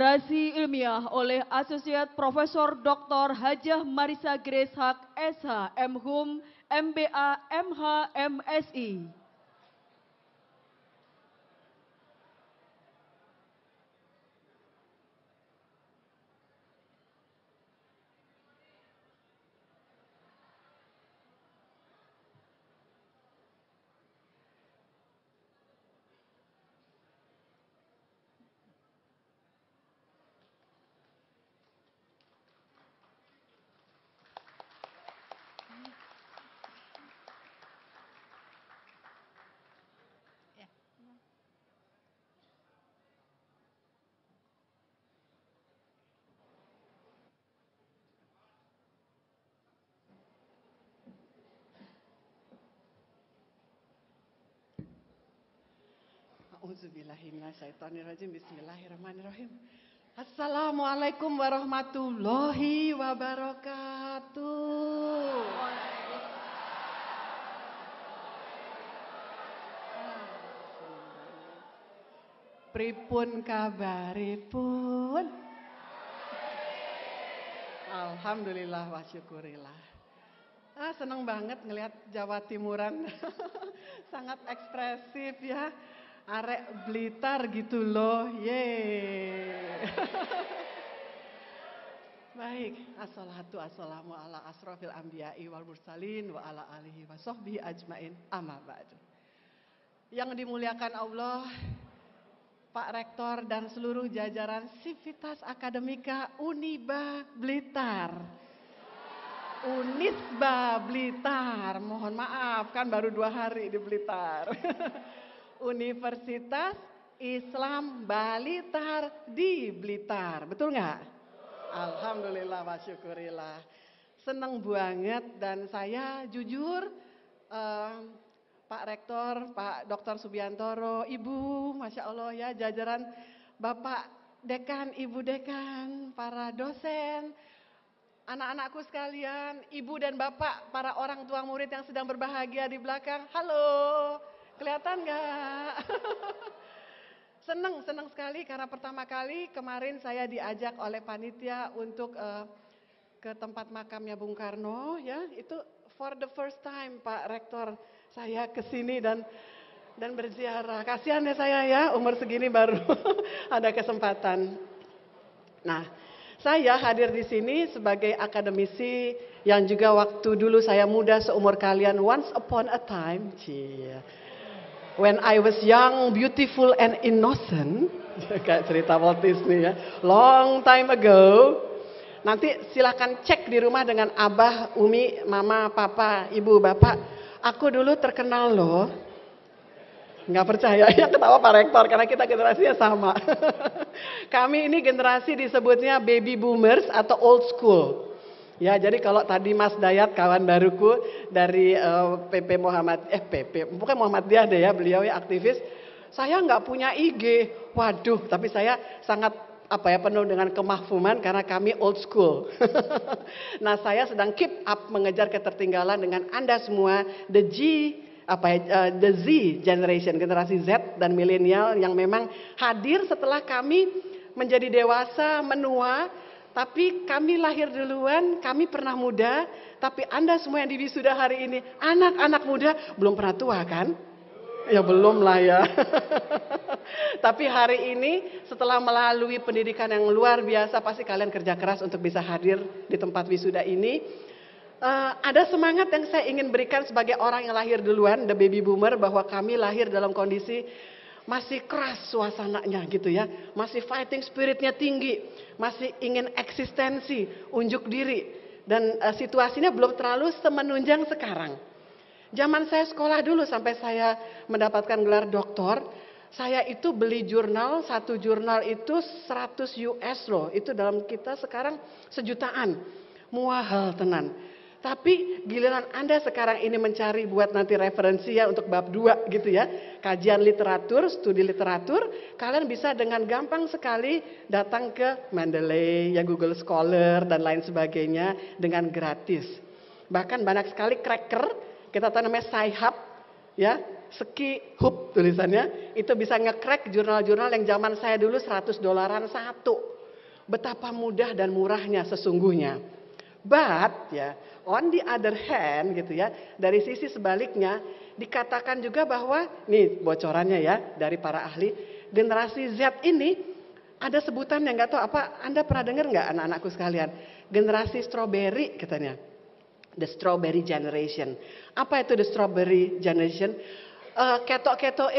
Kolaborasi ilmiah oleh Asosiat Profesor Dr. Hajah Marisa Grace Haq, SH, MHum, MBA, MH, MSI. Auzubillahiminasyaitonirrajim. Bismillahirrahmanirrahim. Assalamualaikum warahmatullahi wabarakatuh. Pripun kabaripun? Alhamdulillah wa syukurillah. Seneng banget ngelihat Jawa Timuran. Sangat ekspresif ya. Arek Blitar gitu loh. Yeay. Baik, assalatu wassalamu ala asrofil anbiya'i wal mursalin wa ala alihi wa sahbihi ajmain, amma ba'du. Yang dimuliakan Allah, Pak Rektor dan seluruh jajaran Sivitas Akademika Uniba Blitar. Unisba Blitar, mohon maaf kan baru 2 hari di Blitar. Universitas Islam Blitar di Blitar, betul nggak? Alhamdulillah wa syukurillah. Seneng banget dan saya jujur Pak Rektor, Pak Dr. Subiantoro, Ibu, Masya Allah ya, jajaran Bapak Dekan, Ibu Dekan, para dosen, anak-anakku sekalian, Ibu dan Bapak, para orang tua murid yang sedang berbahagia di belakang. Halo, kelihatan nggak? Seneng sekali karena pertama kali kemarin saya diajak oleh panitia untuk ke tempat makamnya Bung Karno ya, itu for the first time Pak Rektor saya kesini dan berziarah. Kasihan ya saya ya, umur segini baru ada kesempatan. Nah, saya hadir di sini sebagai akademisi yang juga waktu dulu saya muda seumur kalian, once upon a time, when I was young, beautiful and innocent, kayak cerita Walt Disney ya, long time ago. Nanti silakan cek di rumah dengan Abah, Umi, Mama, Papa, Ibu, Bapak. Aku dulu terkenal loh. Nggak percaya ya, ketawa Pak Rektor karena kita generasinya sama. Kami ini generasi disebutnya baby boomers atau old school. Ya, jadi kalau tadi Mas Dayat kawan baruku dari PP Muhammad, bukan Muhammadiyah deh ya, beliau ya aktivis. Saya nggak punya IG, waduh, tapi saya sangat penuh dengan kemahfuman karena kami old school. Nah, saya sedang keep up mengejar ketertinggalan dengan Anda semua, the Z generation, generasi Z dan milenial yang memang hadir setelah kami menjadi dewasa, menua. Tapi kami lahir duluan, kami pernah muda, tapi Anda semua yang di wisuda hari ini, anak-anak muda belum pernah tua kan? Ya belum lah ya. Tapi hari ini setelah melalui pendidikan yang luar biasa, pasti kalian kerja keras untuk bisa hadir di tempat wisuda ini. Ada semangat yang saya ingin berikan sebagai orang yang lahir duluan, the baby boomer, bahwa kami lahir dalam kondisi masih keras suasananya gitu ya, masih fighting spiritnya tinggi, masih ingin eksistensi, unjuk diri, dan situasinya belum terlalu semenunjang sekarang. Zaman saya sekolah dulu sampai saya mendapatkan gelar doktor, saya itu beli jurnal, satu jurnal itu 100 US loh, itu dalam kita sekarang sejutaan, muahal tenan. Tapi giliran Anda sekarang ini mencari buat nanti referensi ya untuk bab 2 gitu ya. Kajian literatur, studi literatur, kalian bisa dengan gampang sekali datang ke Mendeley, ya Google Scholar dan lain sebagainya dengan gratis. Bahkan banyak sekali cracker, kita tahu namanya Sci-Hub, ya, ski hub tulisannya, itu bisa nge-crack jurnal-jurnal yang zaman saya dulu $100 satu. Betapa mudah dan murahnya sesungguhnya. But ya, on the other hand gitu ya, dari sisi sebaliknya dikatakan juga bahwa, nih bocorannya ya dari para ahli, generasi Z ini ada sebutan yang nggak tahu apa, Anda pernah dengar nggak anak-anakku sekalian? Generasi strawberry katanya. The Strawberry Generation. Apa itu the Strawberry Generation? Ketok-ketok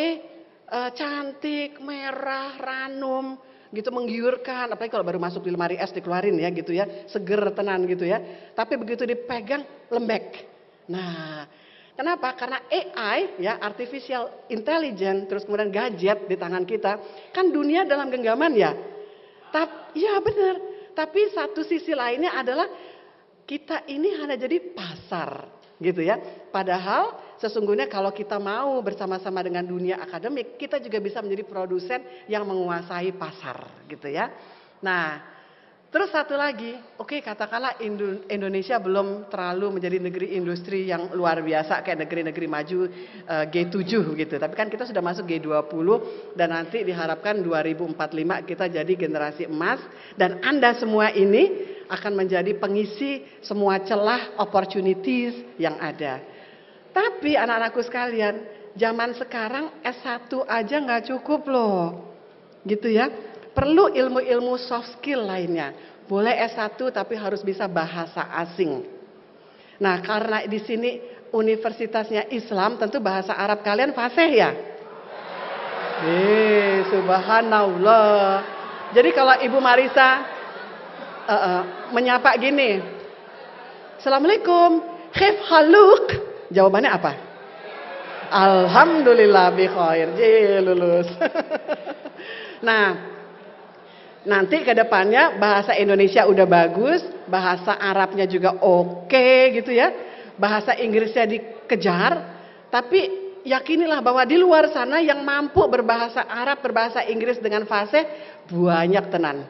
cantik, merah, ranum, gitu menggiurkan. Apalagi kalau baru masuk di lemari es dikeluarin ya gitu ya, seger tenan gitu ya. Tapi begitu dipegang lembek. Nah, kenapa? Karena AI ya, artificial intelligence, terus kemudian gadget di tangan kita, kan dunia dalam genggaman ya. Ya benar. Tapi satu sisi lainnya adalah kita ini hanya jadi pasar gitu ya. Padahal sesungguhnya kalau kita mau bersama-sama dengan dunia akademik, kita juga bisa menjadi produsen yang menguasai pasar gitu ya. Nah, terus satu lagi, oke, katakanlah Indonesia belum terlalu menjadi negeri industri yang luar biasa kayak negeri-negeri maju G7 gitu. Tapi kan kita sudah masuk G20 dan nanti diharapkan 2045 kita jadi generasi emas. Dan Anda semua ini akan menjadi pengisi semua celah opportunities yang ada. Tapi anak-anakku sekalian, zaman sekarang S1 aja nggak cukup loh. Gitu ya. Perlu ilmu-ilmu soft skill lainnya. Boleh S1 tapi harus bisa bahasa asing. Nah, karena di sini universitasnya Islam, tentu bahasa Arab kalian fasih ya? Subhanallah. Jadi kalau Ibu Marisa menyapa gini, Assalamualaikum, khaif haluk. Jawabannya apa? Alhamdulillah bi khair. Lulus. Nah, nanti ke depannya bahasa Indonesia udah bagus, bahasa Arabnya juga oke gitu ya. Bahasa Inggrisnya dikejar, tapi yakinilah bahwa di luar sana yang mampu berbahasa Arab, berbahasa Inggris dengan fasih banyak tenan.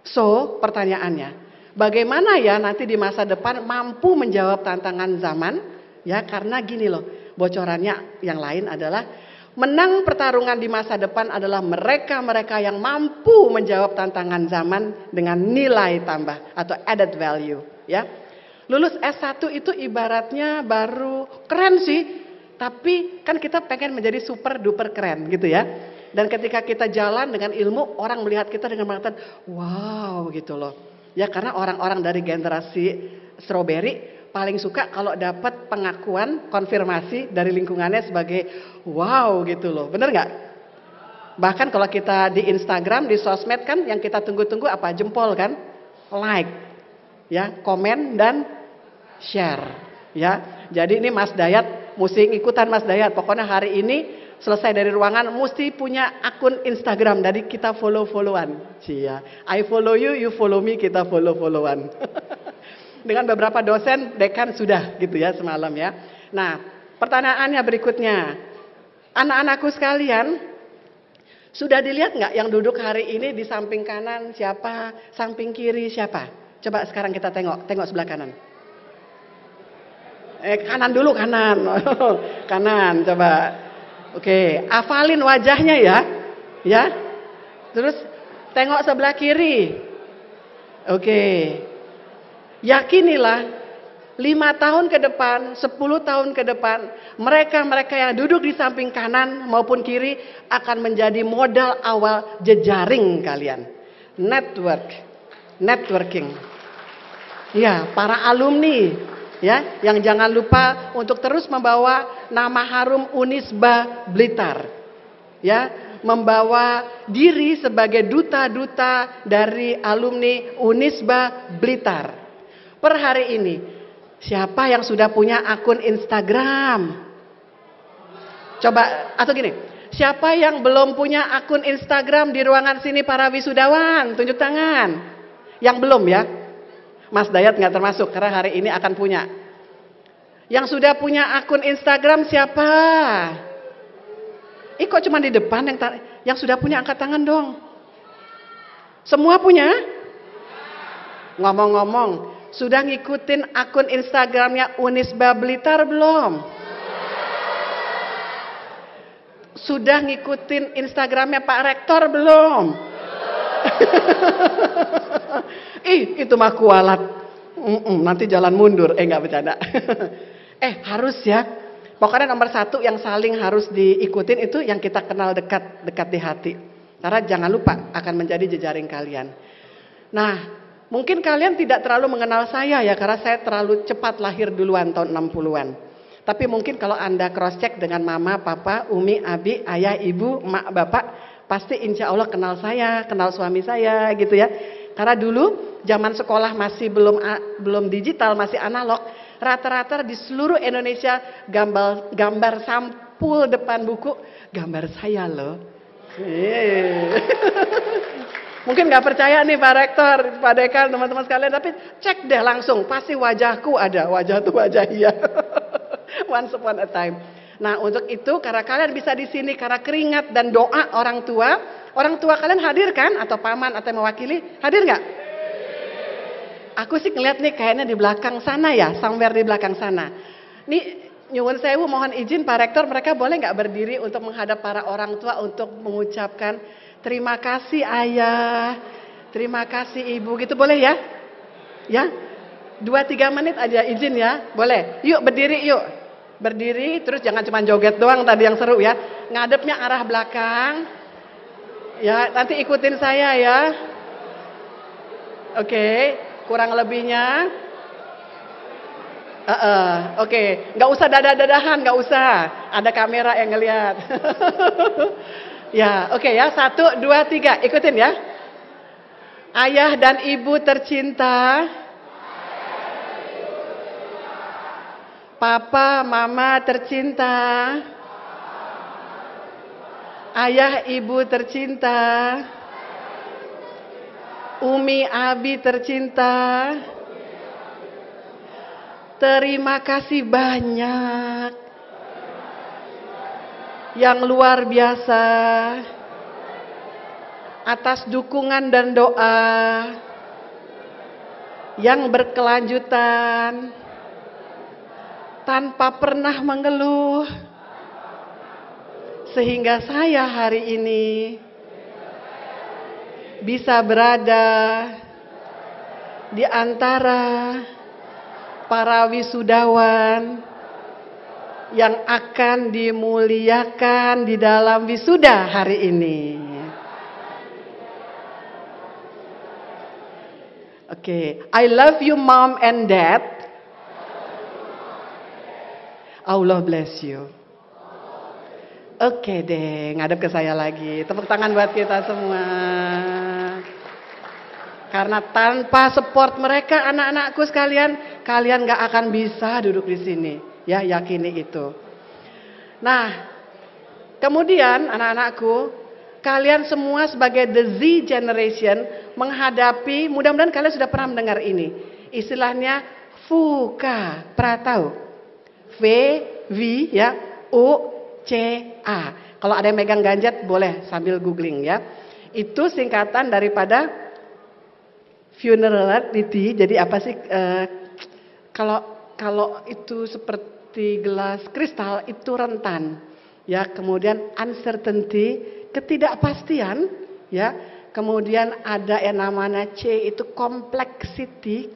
So, pertanyaannya, bagaimana ya nanti di masa depan mampu menjawab tantangan zaman? Ya, karena gini loh, bocorannya yang lain adalah menang pertarungan di masa depan adalah mereka-mereka yang mampu menjawab tantangan zaman dengan nilai tambah atau added value, ya. Lulus S1 itu ibaratnya baru keren sih, tapi kan kita pengen menjadi super duper keren gitu ya. Dan ketika kita jalan dengan ilmu, orang melihat kita dengan mengatakan, wow gitu loh. Ya karena orang-orang dari generasi strawberry paling suka kalau dapat pengakuan, konfirmasi dari lingkungannya sebagai wow gitu loh. Bener nggak? Bahkan kalau kita di Instagram, di sosmed kan yang kita tunggu-tunggu apa? Jempol kan? Like, ya, komen dan share. Ya, jadi ini Mas Dayat, mesti ikutan Mas Dayat. Pokoknya hari ini selesai dari ruangan mesti punya akun Instagram, dari kita follow-followan. Cia, I follow you, you follow me, kita follow-followan. Dengan beberapa dosen, dekan sudah gitu ya semalam ya. Nah, pertanyaannya berikutnya. Anak-anakku sekalian, sudah dilihat nggak yang duduk hari ini di samping kanan siapa, samping kiri siapa? Coba sekarang kita tengok sebelah kanan. Kanan dulu, kanan. Kanan, coba. Oke, hafalin wajahnya ya. Ya. Terus tengok sebelah kiri. Oke. Yakinilah 5 tahun ke depan, 10 tahun ke depan, mereka-mereka yang duduk di samping kanan maupun kiri akan menjadi modal awal jejaring kalian. Networking. Ya, para alumni ya, yang jangan lupa untuk terus membawa nama harum Unisba Blitar. Ya, membawa diri sebagai duta-duta dari alumni Unisba Blitar. Per hari ini, siapa yang sudah punya akun Instagram? Coba, atau gini, siapa yang belum punya akun Instagram di ruangan sini para wisudawan? Tunjuk tangan. Yang belum ya? Mas Dayat nggak termasuk karena hari ini akan punya. Yang sudah punya akun Instagram siapa? Kok cuma di depan yang sudah punya, angkat tangan dong. Semua punya? Ngomong-ngomong, sudah ngikutin akun Instagramnya Unisba Blitar belum? Sudah ngikutin Instagramnya Pak Rektor belum? Itu mah kualat. Nanti jalan mundur. Enggak bercanda. Harus ya. Pokoknya nomor 1 yang saling harus diikutin itu yang kita kenal dekat di hati. Karena jangan lupa akan menjadi jejaring kalian. Nah, mungkin kalian tidak terlalu mengenal saya ya, karena saya terlalu cepat lahir duluan tahun 60-an. Tapi mungkin kalau Anda cross check dengan mama, papa, umi, abi, ayah, ibu, mak, bapak, pasti insya Allah kenal saya, kenal suami saya gitu ya. Karena dulu zaman sekolah masih belum digital, masih analog. Rata-rata di seluruh Indonesia gambar sampul depan buku, gambar saya loh. Mungkin nggak percaya nih Pak Rektor, Pak Dekan, teman-teman sekalian, tapi cek deh langsung, pasti wajahku ada, wajah tuh wajah iya. Once upon a time. Nah untuk itu karena kalian bisa di sini karena keringat dan doa orang tua kalian hadir kan? Atau paman atau yang mewakili, hadir nggak? Aku sih ngeliat nih kayaknya di belakang sana ya, somewhere di belakang sana. Nih nyuwun sewu, mohon izin Pak Rektor, mereka boleh nggak berdiri untuk menghadap para orang tua untuk mengucapkan terima kasih ayah, terima kasih ibu, gitu boleh ya? Ya, 2-3 menit aja izin ya, boleh? Yuk berdiri yuk, berdiri terus jangan cuma joget doang tadi yang seru ya, ngadepnya arah belakang, ya nanti ikutin saya ya. Oke, kurang lebihnya. Oke, nggak usah dada-dadahan, nggak usah. Ada kamera yang ngelihat. Ya, oke ya. 1, 2, 3, ikutin ya. Ayah dan ibu tercinta. Papa, mama tercinta. Ayah, ibu tercinta. Umi, abi tercinta. Terima kasih banyak yang luar biasa atas dukungan dan doa yang berkelanjutan tanpa pernah mengeluh sehingga saya hari ini bisa berada di antara para wisudawan yang akan dimuliakan di dalam wisuda hari ini. Oke, I love you mom and dad. Allah bless you. Oke deh, ngadep ke saya lagi. Tepuk tangan buat kita semua. Karena tanpa support mereka, anak-anakku sekalian, kalian gak akan bisa duduk di sini. Ya, yakini itu. Nah, kemudian anak-anakku, kalian semua sebagai the Z generation menghadapi, mudah-mudahan kalian sudah pernah mendengar ini. Istilahnya VUCA, pernah tahu? V, ya, U, C, A. Kalau ada yang megang gadget boleh sambil googling ya. Itu singkatan daripada vulnerability. Jadi apa sih kalau itu seperti gelas kristal itu rentan ya, kemudian uncertainty, ketidakpastian ya, kemudian ada yang namanya C itu complexity,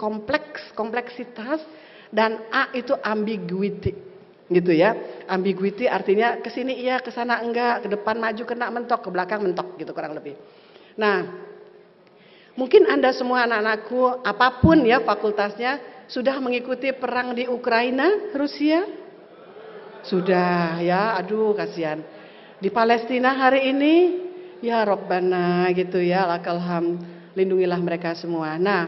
kompleksitas, dan A itu ambiguity gitu ya. Ambiguity artinya ke sini iya, ke sana enggak, ke depan maju kena mentok, ke belakang mentok gitu kurang lebih. Nah, mungkin Anda semua anak-anakku, apapun ya fakultasnya, sudah mengikuti perang di Ukraina, Rusia? Sudah ya, aduh kasihan. Di Palestina hari ini, ya Rabbana gitu ya, lakalham, lindungilah mereka semua. Nah,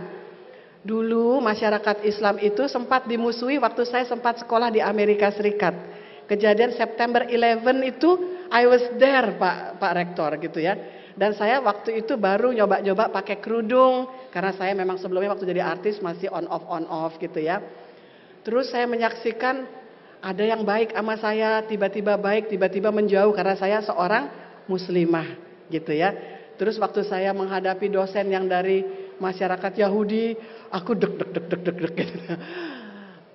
dulu masyarakat Islam itu sempat dimusuhi waktu saya sempat sekolah di Amerika Serikat. Kejadian September 11 itu, I was there Pak Rektor gitu ya. Dan saya waktu itu baru nyoba-nyoba pakai kerudung, karena saya memang sebelumnya waktu jadi artis masih on off gitu ya. Terus saya menyaksikan ada yang baik sama saya, tiba-tiba baik, tiba-tiba menjauh karena saya seorang muslimah gitu ya. Terus waktu saya menghadapi dosen yang dari masyarakat Yahudi, aku deg gitu.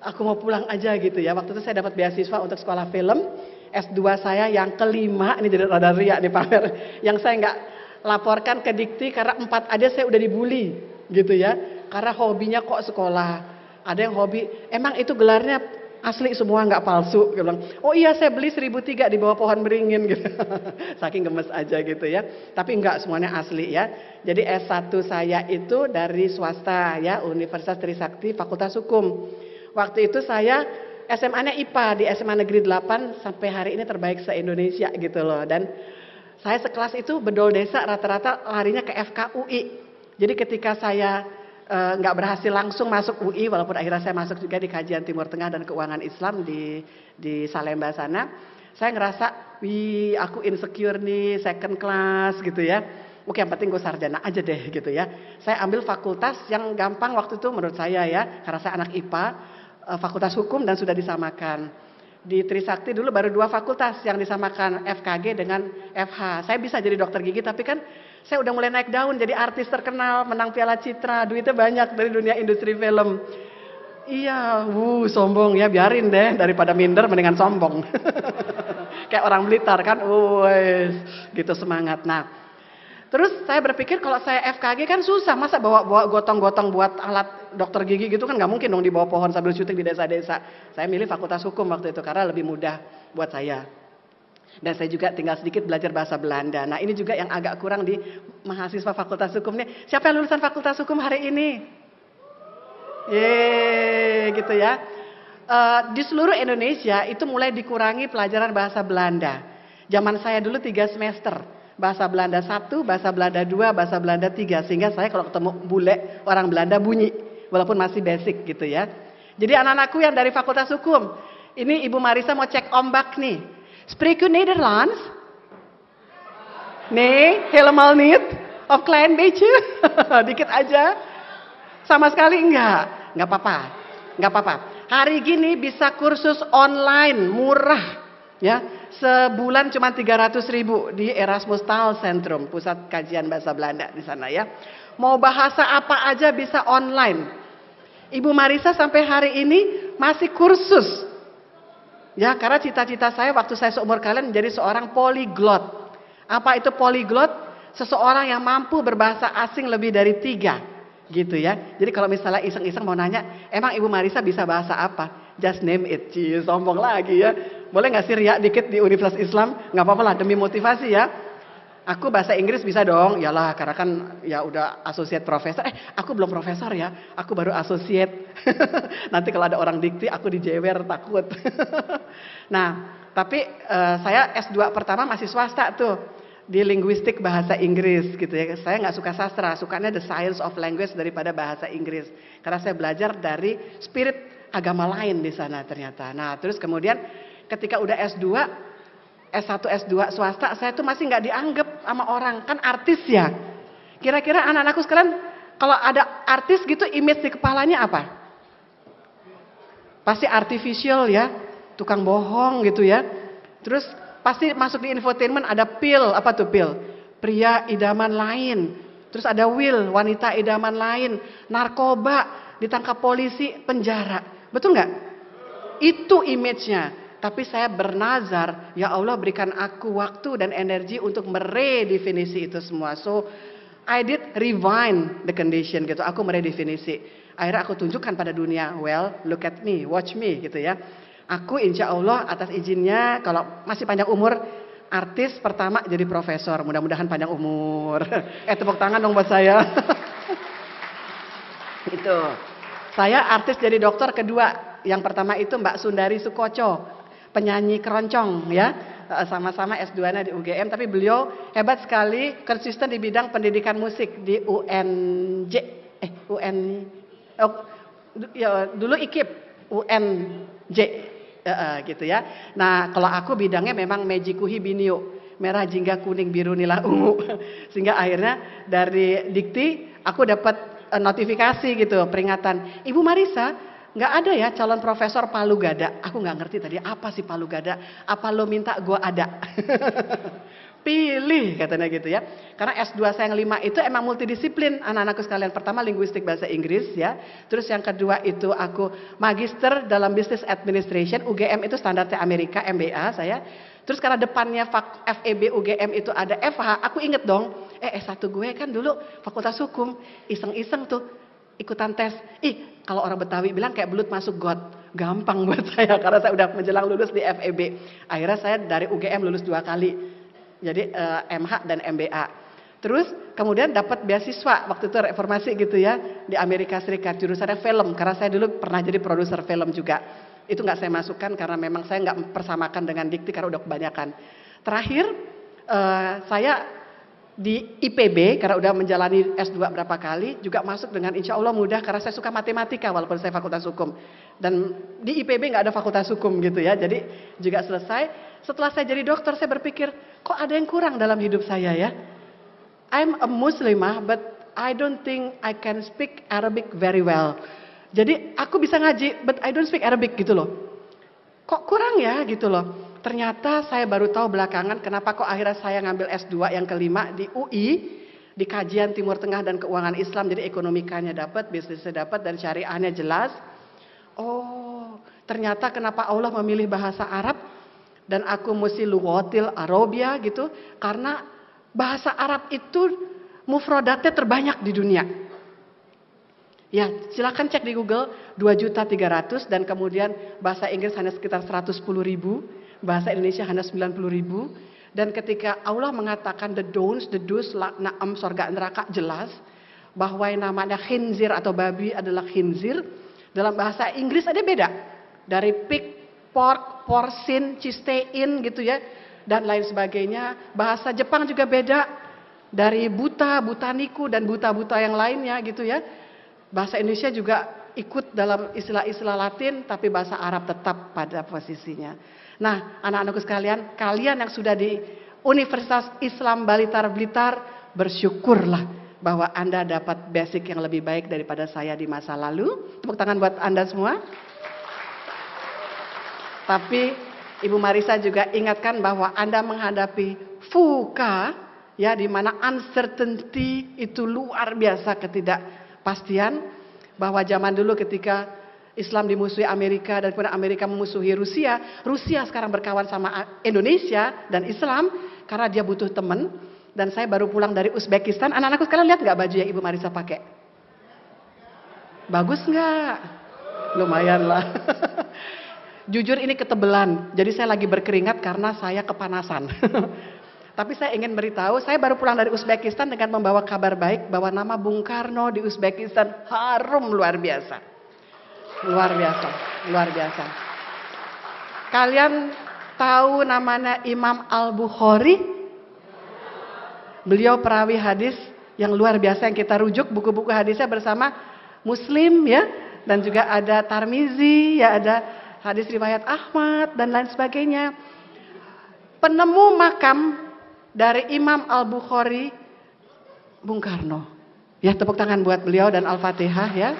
Aku mau pulang aja gitu ya. Waktu itu saya dapat beasiswa untuk sekolah film. S2 saya yang kelima, ini jadi rada riak nih pamer, yang saya nggak laporkan ke Dikti karena 4 aja saya udah dibully gitu ya, karena hobinya kok sekolah. Ada yang hobi, emang itu gelarnya asli semua nggak palsu? Dia bilang, oh iya saya beli 1.003 di bawah pohon beringin gitu. Saking gemes aja gitu ya. Tapi enggak, semuanya asli ya. Jadi S1 saya itu dari swasta ya, Universitas Trisakti Fakultas Hukum. Waktu itu saya SMA-nya IPA di SMA Negeri 8 sampai hari ini terbaik se-Indonesia gitu loh. Dan saya sekelas itu bedol desa rata-rata larinya ke FKUI. Jadi ketika saya nggak berhasil langsung masuk UI, walaupun akhirnya saya masuk juga di kajian Timur Tengah dan Keuangan Islam di Salemba sana, saya ngerasa, wih aku insecure nih, second class gitu ya. Oke, yang penting gue sarjana aja deh gitu ya. Saya ambil fakultas yang gampang waktu itu menurut saya ya, karena saya anak IPA, Fakultas Hukum dan sudah disamakan. Di Trisakti dulu baru 2 fakultas yang disamakan, FKG dengan FH. Saya bisa jadi dokter gigi, tapi kan saya udah mulai naik daun jadi artis terkenal, menang Piala Citra, duitnya banyak dari dunia industri film. Iya, sombong ya, biarin deh, daripada minder mendingan sombong. Kayak orang Blitar kan, wes gitu semangat. Nah, terus saya berpikir kalau saya FKG kan susah, masa bawa gotong-gotong buat alat dokter gigi gitu kan nggak mungkin dong di bawah pohon sambil syuting di desa-desa. Saya milih Fakultas Hukum waktu itu karena lebih mudah buat saya. Dan saya juga tinggal sedikit belajar bahasa Belanda. Nah ini juga yang agak kurang di mahasiswa Fakultas Hukum nih. Siapa yang lulusan Fakultas Hukum hari ini? Yeay, gitu ya. Di seluruh Indonesia itu mulai dikurangi pelajaran bahasa Belanda. Zaman saya dulu 3 semester. Bahasa Belanda 1, bahasa Belanda 2, bahasa Belanda 3. Sehingga saya kalau ketemu bule orang Belanda bunyi. Walaupun masih basic gitu ya. Jadi anak-anakku yang dari Fakultas Hukum. Ini Ibu Marisa mau cek ombak nih. Spreek u Nederlands? Nee, helemaal niet. Of klein beetje? Dikit aja. Sama sekali enggak. Enggak apa-apa. Enggak apa-apa. Hari gini bisa kursus online murah. Ya, sebulan cuma 300.000 di Erasmus Taalcentrum, pusat kajian bahasa Belanda di sana ya. Mau bahasa apa aja bisa online. Ibu Marisa sampai hari ini masih kursus. Ya, karena cita-cita saya waktu saya seumur kalian menjadi seorang polyglot. Apa itu polyglot? Seseorang yang mampu berbahasa asing lebih dari 3. Gitu ya. Jadi kalau misalnya iseng-iseng mau nanya, emang Ibu Marisa bisa bahasa apa? Just name it. Cie, sombong lagi ya. Boleh gak sih riak dikit di Universitas Islam? Gak apa-apa lah, demi motivasi ya. Aku bahasa Inggris bisa dong. Yalah, karena kan ya udah associate professor. Aku belum profesor ya. Aku baru associate. Nanti kalau ada orang dikti, aku dijewer, takut. Nah, tapi saya S2 pertama masih swasta tuh. Di linguistik bahasa Inggris gitu ya. Saya nggak suka sastra, sukanya the science of language daripada bahasa Inggris. Karena saya belajar dari spirit agama lain di sana ternyata. Nah, terus kemudian ketika udah S2, S1, S2 swasta, saya tuh masih nggak dianggap sama orang. Kan artis ya. Kira-kira anak-anakku sekalian, kalau ada artis gitu, image di kepalanya apa? Pasti artificial ya. Tukang bohong gitu ya. Terus pasti masuk di infotainment ada Pil, apa tuh Pil? Pria idaman lain. Terus ada Will, wanita idaman lain. Narkoba, ditangkap polisi, penjara. Betul nggak? Itu image-nya. Tapi saya bernazar, ya Allah berikan aku waktu dan energi untuk meredefinisi itu semua. So, I did rewind the condition gitu. Aku meredefinisi. Akhirnya aku tunjukkan pada dunia, well, look at me, watch me gitu ya. Aku insya Allah atas izinnya, kalau masih panjang umur, artis pertama jadi profesor. Mudah-mudahan panjang umur. Tepuk tangan dong buat saya. Itu. Saya artis jadi dokter kedua. Yang pertama itu Mbak Sundari Sukoco. Penyanyi keroncong ya, sama-sama S2-nya di UGM, tapi beliau hebat sekali, konsisten di bidang pendidikan musik di dulu IKIP, UNJ gitu ya. Nah kalau aku bidangnya memang Mejikuhi Binio, merah, jingga, kuning, biru, nila, ungu. Sehingga akhirnya dari Dikti aku dapat notifikasi gitu, peringatan, Ibu Marisa, nggak ada ya calon profesor Palu Gada. Aku nggak ngerti tadi apa sih Palu Gada. Apa lo minta gue ada? pilih katanya gitu ya. Karena S2 saya yang 5 itu emang multidisiplin anak-anakku sekalian. Pertama linguistik bahasa Inggris ya. Terus yang kedua itu aku magister dalam business administration, UGM itu standarnya Amerika, MBA saya. Terus karena depannya FEB UGM itu ada FH, aku inget dong, S1 gue kan dulu fakultas hukum, iseng-iseng tuh ikutan tes. Kalau orang Betawi bilang kayak belut masuk got. Gampang buat saya karena saya udah menjelang lulus di FEB. Akhirnya saya dari UGM lulus 2 kali. Jadi MH dan MBA. Terus kemudian dapat beasiswa waktu itu reformasi gitu ya di Amerika Serikat, jurusannya film karena saya dulu pernah jadi produser film juga. Itu nggak saya masukkan karena memang saya nggak persamakan dengan dikti karena udah kebanyakan. Terakhir saya di IPB karena udah menjalani S2 berapa kali juga masuk dengan insya Allah mudah karena saya suka matematika walaupun saya fakultas hukum. Dan di IPB nggak ada fakultas hukum gitu ya, jadi juga selesai. Setelah saya jadi dokter saya berpikir kok ada yang kurang dalam hidup saya ya. I'm a Muslimah but I don't think I can speak Arabic very well. Jadi aku bisa ngaji but I don't speak Arabic gitu loh. Kok kurang ya gitu loh. Ternyata saya baru tahu belakangan kenapa kok akhirnya saya ngambil S2 yang kelima di UI. Di kajian Timur Tengah dan Keuangan Islam. Jadi ekonomikanya dapat, bisnisnya dapat dan syariahnya jelas. Oh ternyata kenapa Allah memilih bahasa Arab. Dan aku mesti luwatil Arabia gitu. Karena bahasa Arab itu mufrodatnya terbanyak di dunia. Ya, silakan cek di Google 2.300.000 dan kemudian bahasa Inggris hanya sekitar 110.000, bahasa Indonesia hanya 90.000. Dan ketika Allah mengatakan the don'ts, the do's, na'am, sorga neraka jelas bahwa yang namanya khinzir atau babi adalah khinzir. Dalam bahasa Inggris ada beda dari pig, pork, porcine, cistein gitu ya dan lain sebagainya. Bahasa Jepang juga beda dari buta, butaniku dan buta-buta yang lainnya gitu ya. Bahasa Indonesia juga ikut dalam istilah-istilah Latin, tapi bahasa Arab tetap pada posisinya. Nah, anak-anakku sekalian, kalian yang sudah di Universitas Islam Blitar, bersyukurlah bahwa Anda dapat basic yang lebih baik daripada saya di masa lalu. Tepuk tangan buat Anda semua. Tapi Ibu Marisa juga ingatkan bahwa Anda menghadapi VUCA, ya, di mana uncertainty itu luar biasa ketidakpastian. Bahwa zaman dulu ketika Islam dimusuhi Amerika dan kemudian Amerika memusuhi Rusia, Rusia sekarang berkawan sama Indonesia dan Islam karena dia butuh teman. Dan saya baru pulang dari Uzbekistan. Anak-anakku sekalian lihat nggak baju yang Ibu Marisa pakai? Bagus nggak? Lumayan lah. Jujur ini ketebelan, jadi saya lagi berkeringat karena saya kepanasan. Tapi saya ingin beritahu, saya baru pulang dari Uzbekistan dengan membawa kabar baik bahwa nama Bung Karno di Uzbekistan harum luar biasa. Luar biasa, luar biasa. Kalian tahu namanya Imam Al-Bukhari? Beliau perawi hadis yang luar biasa yang kita rujuk buku-buku hadisnya bersama Muslim ya. Dan juga ada Tarmizi, ya ada hadis riwayat Ahmad dan lain sebagainya. Penemu makam dari Imam Al-Bukhari, Bung Karno. Ya, tepuk tangan buat beliau dan Al-Fatihah ya.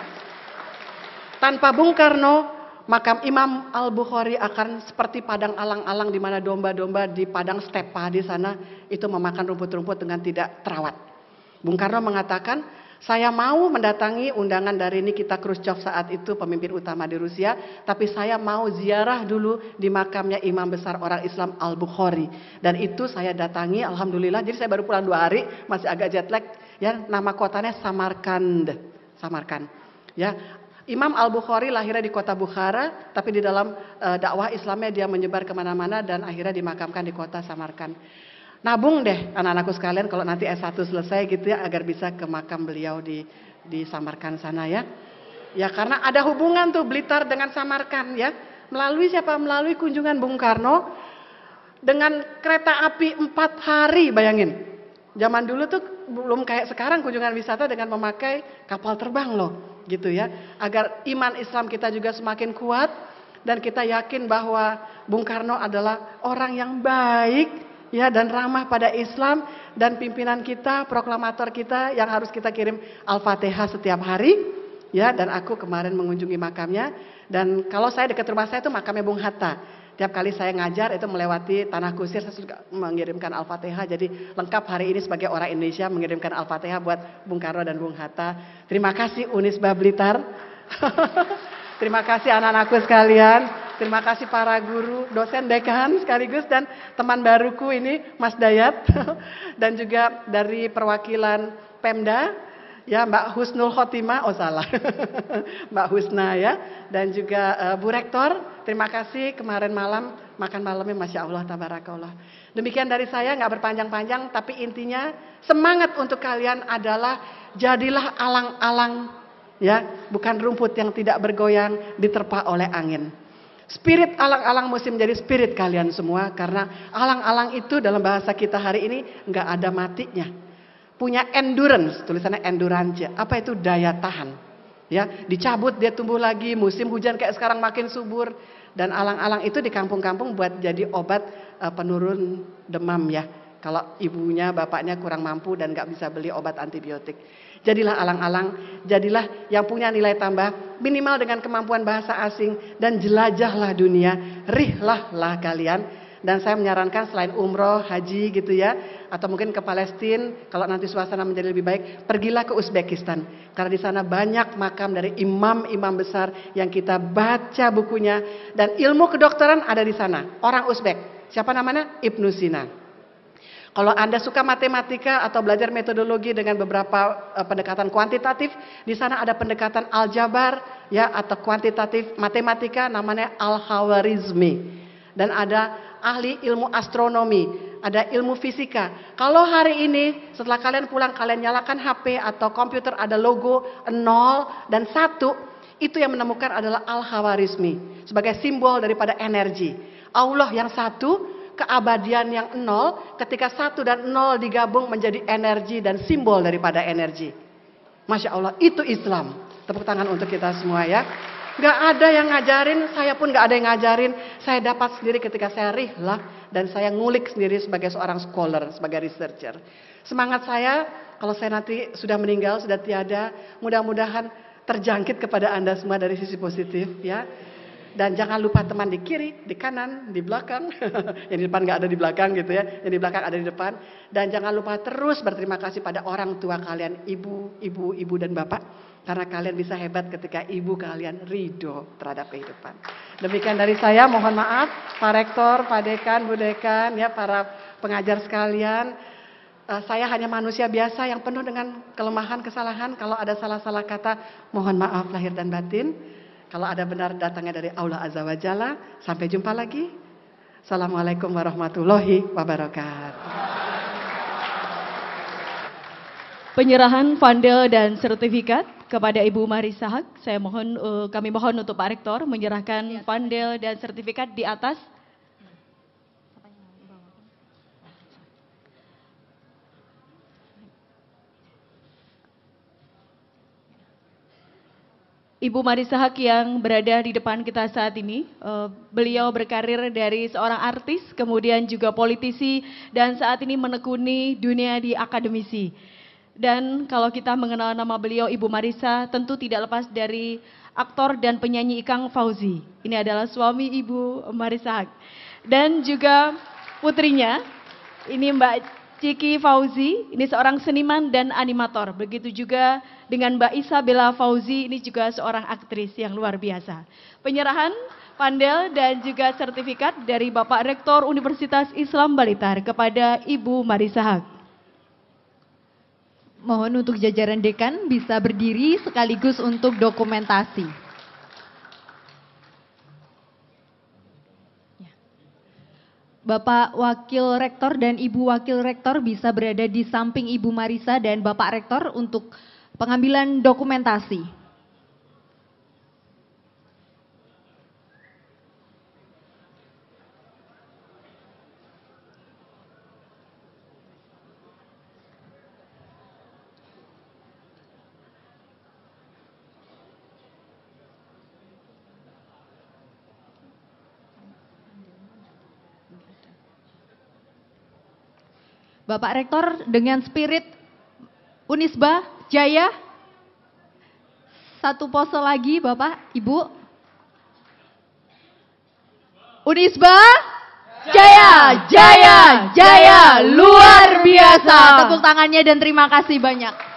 Tanpa Bung Karno, makam Imam Al-Bukhari akan seperti padang alang-alang di mana domba-domba di padang stepa di sana itu memakan rumput-rumput dengan tidak terawat. Bung Karno mengatakan, saya mau mendatangi undangan dari Nikita Khrushchev saat itu pemimpin utama di Rusia, tapi saya mau ziarah dulu di makamnya imam besar orang Islam Al-Bukhari. Dan itu saya datangi, alhamdulillah. Jadi saya baru pulang 2 hari, masih agak jet lag. Ya, nama kotanya Samarkand. Samarkand. Ya, Imam Al-Bukhari lahirnya di kota Bukhara, tapi di dalam dakwah Islamnya dia menyebar kemana-mana dan akhirnya dimakamkan di kota Samarkand. Nabung deh anak-anakku sekalian kalau nanti S1 selesai gitu ya agar bisa ke makam beliau di Samarkand sana ya. Ya karena ada hubungan tuh Blitar dengan Samarkand ya. Melalui siapa? Melalui kunjungan Bung Karno dengan kereta api 4 hari bayangin. Zaman dulu tuh belum kayak sekarang kunjungan wisata dengan memakai kapal terbang loh gitu ya. Agar iman Islam kita juga semakin kuat dan kita yakin bahwa Bung Karno adalah orang yang baik. Ya, dan ramah pada Islam dan pimpinan kita, proklamator kita yang harus kita kirim Al-Fatihah setiap hari. Ya, dan aku kemarin mengunjungi makamnya dan kalau saya dekat rumah saya itu makamnya Bung Hatta. Tiap kali saya ngajar itu melewati Tanah Kusir, saya suka mengirimkan Al-Fatihah. Jadi lengkap hari ini sebagai orang Indonesia mengirimkan Al-Fatihah buat Bung Karno dan Bung Hatta. Terima kasih Unisba Blitar. Terima kasih anak-anakku sekalian. Terima kasih para guru, dosen, dekan sekaligus dan teman baruku ini Mas Dayat. Dan juga dari perwakilan Pemda. Ya Mbak Husnul Khotimah, oh salah, Mbak Husna ya. Dan juga Bu Rektor, terima kasih kemarin malam, makan malamnya Masya Allah, Tabarakallah. Demikian dari saya, nggak berpanjang-panjang, tapi intinya semangat untuk kalian adalah jadilah alang-alang, ya, bukan rumput yang tidak bergoyang diterpa oleh angin. Spirit alang-alang mesti menjadi spirit kalian semua, karena alang-alang itu dalam bahasa kita hari ini nggak ada matinya. Punya endurance, tulisannya endurance. Apa itu daya tahan? Ya, dicabut dia tumbuh lagi, musim hujan kayak sekarang makin subur, dan alang-alang itu di kampung-kampung buat jadi obat penurun demam ya. Kalau ibunya, bapaknya kurang mampu dan nggak bisa beli obat antibiotik. Jadilah alang-alang, jadilah yang punya nilai tambah, minimal dengan kemampuan bahasa asing, dan jelajahlah dunia, rihlahlah kalian. Dan saya menyarankan selain umroh, haji gitu ya, atau mungkin ke Palestina, kalau nanti suasana menjadi lebih baik, pergilah ke Uzbekistan. Karena di sana banyak makam dari imam-imam besar yang kita baca bukunya, dan ilmu kedokteran ada di sana. Orang Uzbek, siapa namanya? Ibnu Sina. Kalau Anda suka matematika atau belajar metodologi dengan beberapa pendekatan kuantitatif, di sana ada pendekatan aljabar ya, atau kuantitatif matematika namanya Al-Khawarizmi. Dan ada ahli ilmu astronomi, ada ilmu fisika. Kalau hari ini setelah kalian pulang kalian nyalakan HP atau komputer ada logo 0 dan 1, itu yang menemukan adalah Al-Khawarizmi sebagai simbol daripada energi. Allah yang 1, keabadian yang 0, ketika 1 dan 0 digabung menjadi energi dan simbol daripada energi. Masya Allah, itu Islam. Tepuk tangan untuk kita semua ya. Gak ada yang ngajarin, saya pun gak ada yang ngajarin. Saya dapat sendiri ketika saya rihlah dan saya ngulik sendiri sebagai seorang scholar, sebagai researcher. Semangat saya, kalau saya nanti sudah meninggal, sudah tiada, mudah-mudahan terjangkit kepada Anda semua dari sisi positif ya. Dan jangan lupa teman di kiri, di kanan, di belakang. Yang di depan gak ada di belakang gitu ya. Yang di belakang ada di depan. Dan jangan lupa terus berterima kasih pada orang tua kalian, ibu dan bapak. Karena kalian bisa hebat ketika ibu kalian ridho terhadap kehidupan. Demikian dari saya, mohon maaf Pak Rektor, Pak Dekan, Bu Dekan, ya para pengajar sekalian. Saya hanya manusia biasa yang penuh dengan kelemahan, kesalahan. Kalau ada salah-salah kata, mohon maaf lahir dan batin. Kalau ada benar datangnya dari Allah Azza wa Jalla. Sampai jumpa lagi. Assalamualaikum warahmatullahi wabarakatuh. Penyerahan pandel dan sertifikat kepada Ibu Marisa Haq. Kami mohon untuk Pak Rektor menyerahkan pandel dan sertifikat di atas. Ibu Marisa Haq yang berada di depan kita saat ini, beliau berkarir dari seorang artis, kemudian juga politisi, dan saat ini menekuni dunia di akademisi. Dan kalau kita mengenal nama beliau Ibu Marisa, tentu tidak lepas dari aktor dan penyanyi Ikang Fauzi. Ini adalah suami Ibu Marisa Haq. Dan juga putrinya, ini Mbak Ciki Fauzi, ini seorang seniman dan animator. Begitu juga dengan Mbak Isabella Fauzi, ini juga seorang aktris yang luar biasa. Penyerahan pandel dan juga sertifikat dari Bapak Rektor Universitas Islam Blitar kepada Ibu Marisa Haq. Mohon untuk jajaran dekan bisa berdiri sekaligus untuk dokumentasi. Bapak Wakil Rektor dan Ibu Wakil Rektor bisa berada di samping Ibu Marisa dan Bapak Rektor untuk pengambilan dokumentasi. Bapak Rektor dengan spirit Unisba Jaya. Satu pose lagi Bapak, Ibu. Unisba, jaya, jaya, jaya, luar biasa. Tepuk tangannya dan terima kasih banyak.